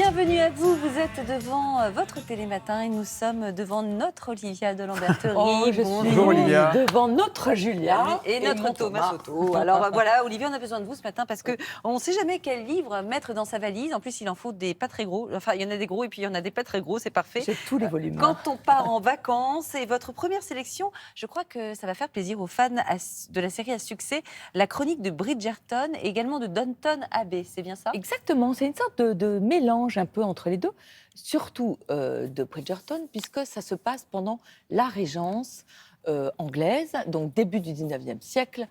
Bienvenue à vous, vous êtes devant votre télématin et nous sommes devant notre Olivia de Lamberterie. Bonjour Olivia. Devant notre Julia et notre Thomas Soto. Alors voilà, Olivia, on a besoin de vous ce matin parce qu'on ne sait jamais quel livre mettre dans sa valise. En plus, il en faut des pas très gros. Enfin, il y en a des gros et puis il y en a des pas très gros, c'est parfait. J'ai tous les volumes. Quand on part en vacances, et votre première sélection, je crois que ça va faire plaisir aux fans de la série à succès, la chronique de Bridgerton et également de Downton Abbey, c'est bien ça? Exactement, c'est une sorte de mélange un peu entre les deux, surtout de Bridgerton, puisque ça se passe pendant la Régence anglaise, donc début du 19e siècle.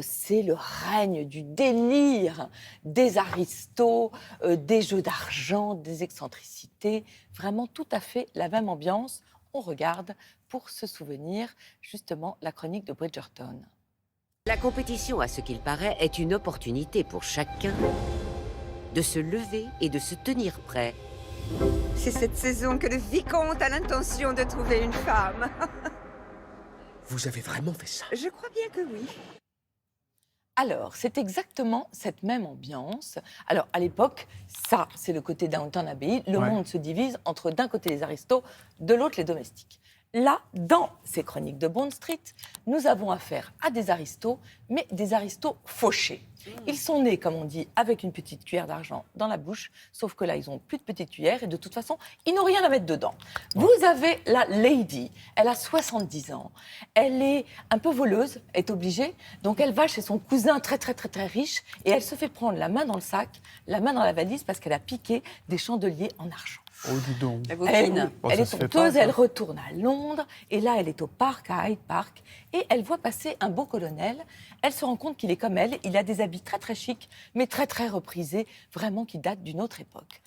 C'est le règne du délire des aristos, des jeux d'argent, des excentricités, vraiment tout à fait la même ambiance. On regarde pour se souvenir justement la chronique de Bridgerton. La compétition, à ce qu'il paraît, est une opportunité pour chacun de se lever et de se tenir prêt. C'est cette saison que le vicomte a l'intention de trouver une femme. Vous avez vraiment fait ça? Je crois bien que oui. Alors, c'est exactement cette même ambiance. Alors, à l'époque, ça, c'est le côté Downton Abbey. Le monde se divise entre d'un côté les aristos, de l'autre les domestiques. Là, dans ces chroniques de Bond Street, nous avons affaire à des aristos, mais des aristos fauchés. Ils sont nés, comme on dit, avec une petite cuillère d'argent dans la bouche, sauf que là, ils n'ont plus de petite cuillère et de toute façon, ils n'ont rien à mettre dedans. Vous avez la lady, elle a 70 ans, elle est un peu voleuse, est obligée, donc elle va chez son cousin très riche et elle se fait prendre la main dans le sac, la main dans la valise parce qu'elle a piqué des chandeliers en argent. Oh, dis donc. Elle est honteuse, elle retourne à Londres et là, elle est au parc, à Hyde Park, et elle voit passer un beau colonel. Elle se rend compte qu'il est comme elle, il a des habits très chics, mais très reprisés, vraiment qui datent d'une autre époque.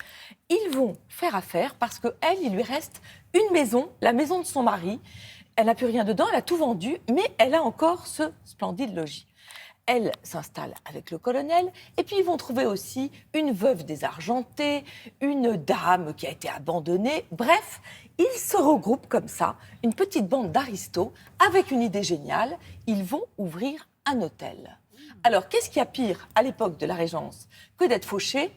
Ils vont faire affaire parce qu'elle, il lui reste une maison, la maison de son mari. Elle n'a plus rien dedans, elle a tout vendu, mais elle a encore ce splendide logis. Elle s'installe avec le colonel, et puis ils vont trouver aussi une veuve désargentée, une dame qui a été abandonnée. Bref, ils se regroupent comme ça, une petite bande d'aristos, avec une idée géniale. Ils vont ouvrir un hôtel. Alors, qu'est-ce qu'il y a pire à l'époque de la Régence que d'être fauché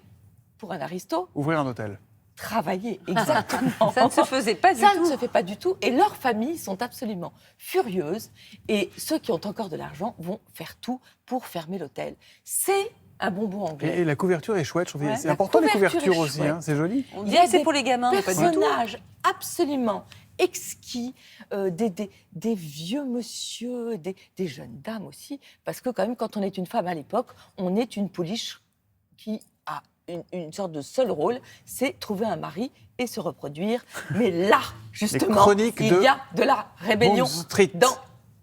pour un aristo? Ouvrir un hôtel. Travailler, exactement. Ça ne se faisait pas du tout. Ça ne se fait pas du tout. Et leurs familles sont absolument furieuses. Et ceux qui ont encore de l'argent vont faire tout pour fermer l'hôtel. C'est un bonbon anglais. Et la couverture est chouette. Je trouve c'est important les couvertures aussi. Hein, c'est joli. On dirait que c'est pour les gamins. Personnages absolument exquis, des vieux monsieur, des jeunes dames aussi. Parce que quand même, quand on est une femme à l'époque, on est une pouliche qui a une sorte de seul rôle, c'est trouver un mari et se reproduire. Mais là, justement, il y a de la rébellion dans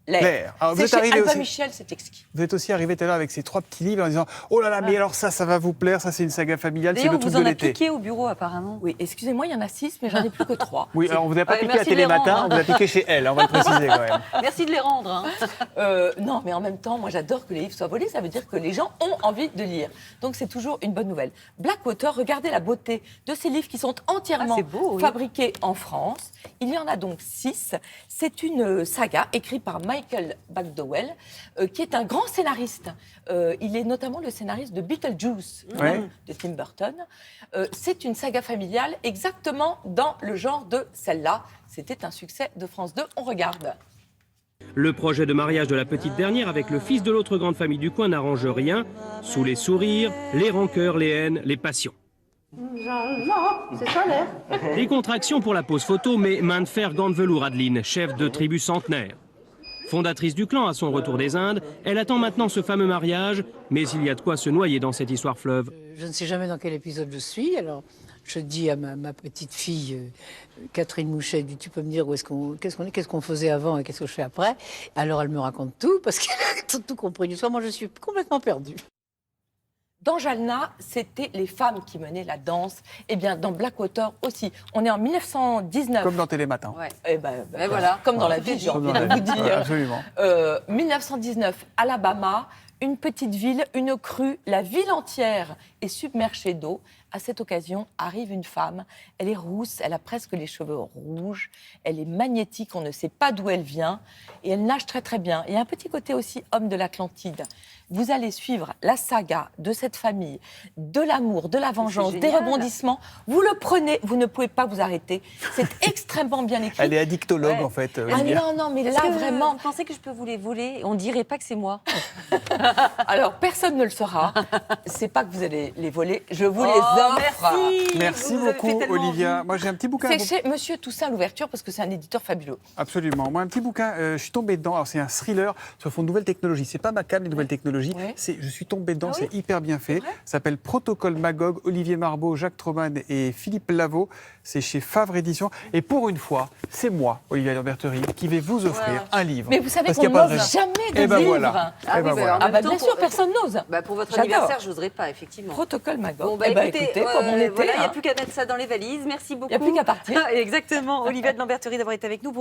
l'air. Alors, c'est chez Albin Michel, c'est exquis. Vous êtes aussi arrivé tout à l'heure avec ces 3 petits livres en disant « Oh là là, mais alors ça va vous plaire, ça c'est une saga familiale, c'est le truc de l'été. » D'ailleurs, vous en a piqué au bureau apparemment. Oui, excusez-moi, il y en a 6, mais j'en ai plus que 3. Oui, alors on vous a pas piqué à Télématin, on vous a piqué chez elle, on va le préciser quand même. Merci de les rendre. Hein. Non, mais en même temps, moi j'adore que les livres soient volés, ça veut dire que les gens ont envie de lire. Donc c'est toujours une bonne nouvelle. Blackwater, regardez la beauté de ces livres qui sont entièrement fabriqués en France. Il y en a donc 6. C'est une saga écrite par Michael McDowell, qui est un grand scénariste. Il est notamment le scénariste de Beetlejuice, de Tim Burton. C'est une saga familiale exactement dans le genre de celle-là. C'était un succès de France 2. On regarde. Le projet de mariage de la petite dernière avec le fils de l'autre grande famille du coin n'arrange rien. Sous les sourires, les rancœurs, les haines, les passions. C'est ça l'air. Des contractions pour la pose photo, mais main de fer, gants de velours, Adeline, chef de tribu centenaire. Fondatrice du clan à son retour des Indes, elle attend maintenant ce fameux mariage, mais il y a de quoi se noyer dans cette histoire fleuve. Je ne sais jamais dans quel épisode je suis, alors je dis à ma petite fille Catherine Mouchet, tu peux me dire qu'est-ce qu'on faisait avant et qu'est-ce que je fais après? Alors elle me raconte tout, parce qu'elle a tout compris du soir. Moi je suis complètement perdue. Dans Jalna, c'était les femmes qui menaient la danse. Eh bien, dans Blackwater aussi. On est en 1919. Comme dans Télématin. Ouais. Eh ben, voilà. Comme dans la vie, j'ai envie de vous dire. Absolument. 1919, Alabama, une petite ville, une crue, la ville entière est submergée d'eau À cette occasion, arrive une femme. Elle est rousse, elle a presque les cheveux rouges. Elle est magnétique, on ne sait pas d'où elle vient. Et elle nage très très bien. Il y a un petit côté aussi homme de l'Atlantide. Vous allez suivre la saga de cette famille, de l'amour, de la vengeance, des génial. rebondissements. Vous le prenez, vous ne pouvez pas vous arrêter. C'est extrêmement bien écrit. Elle est addictologue, Ouais. en fait. Ah Olivia. non, mais Est-ce là, que vraiment... Vous pensez que je peux vous les voler? On dirait pas que c'est moi. Alors, personne ne le saura. C'est pas que vous allez les voler, je vous les Oh, offre. Merci Vous avez beaucoup, fait tellement Olivia. envie. Moi, j'ai un petit bouquin. C'est chez Monsieur Toussaint l'ouverture parce que c'est un éditeur fabuleux. Absolument. Moi, un petit bouquin, je suis tombé dedans. Alors, c'est un thriller sur fond de nouvelles technologies. C'est pas ma cam, les nouvelles technologies. Ouais. Je suis tombé dedans, Ah oui, c'est hyper bien fait. Ça s'appelle Protocole Magog, Olivier Marbeau, Jacques Troman et Philippe Lavaux. C'est chez Favre Édition. Et pour une fois, c'est moi, Olivia Lamberterie, qui vais vous offrir Wow. un livre. Mais vous savez Parce qu'on qu'il y a pas de n'ose raison. jamais de Eh ben livres. voilà. Ah Eh ben oui, voilà. en Ah même bah temps, bien sûr, personne n'ose. Bah, pour votre J'adore. anniversaire, je n'oserais pas, effectivement. Protocole Magog. Bon, bah, Eh ben, écoutez, pour mon été, voilà, il n'y a hein. plus qu'à mettre ça dans les valises. Merci beaucoup. Il n'y a plus qu'à partir. Exactement. Olivia de Lamberterie d'avoir été avec nous.